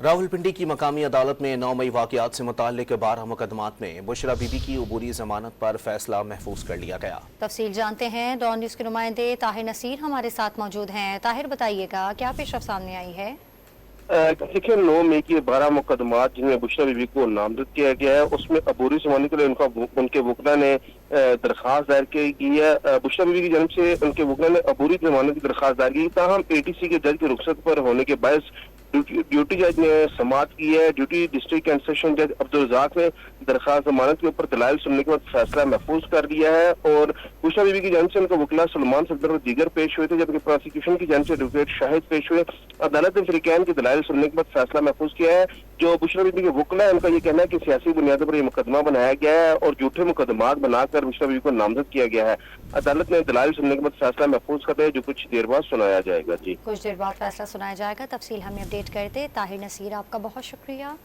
रावलपिंडी की मकामी अदालत में 9 मई वाक़यात से मुताल्लिक़ 12 मुकदमात में बुशरा बीबी की अबूरी ज़मानत पर फैसला महफूज कर लिया गया। तफसील जानते हैं, डॉन न्यूज़ के नुमाइंदे ताहिर नसीर हमारे साथ मौजूद हैं। ताहिर, बताइएगा क्या पेशरफ सामने आई है? देखिए, 9 मई की 12 मुकदमात जिनमें बुशरा बीबी को नामजद किया गया है, उसमें अबूरी ज़मानत के लिए उनके वकील ने दरख्वास्त दायर की है। बुशरा बीबी की जानब से उनके वकील ने अबूरी ज़मानत की दरख्वास्त दायर की, ताहम एटीसी के जज की रुखसत पर होने के बायस ड्यूटी जज ने समाअत की है। ड्यूटी डिस्ट्रिक्ट एंड सेशन जज अब्दुल रज़ाक ने दरख्वास्त जमानत के ऊपर दलाइल सुनने के बाद फैसला महफूज कर दिया है और बुशरा बीबी की जानब से उनका वकील सलमान सफदर और दीगर पेश हुए थे, जबकि प्रोसिक्यूशन की जानब से एडवोकेट शाहिद पेश हुए। अदालत ने फरीकैन के दलाइल सुनने के बाद फैसला महफूज किया है। जो बुशरा बीबी के वकील है, उनका ये कहना है कि सियासी बुनियादों पर यह मुकदमा बनाया गया है और झूठे मुकदमात बनाकर बुशरा बीबी को नामजद किया गया है। अदालत ने दलाइल सुनने के बाद फैसला महफूज कर दिया है, जो कुछ देर बाद सुनाया जाएगा। जी, कुछ देर बाद फैसला सुनाया जाएगा। तफसील हमें अपडेट करते ताहिर नसीर, आपका बहुत शुक्रिया।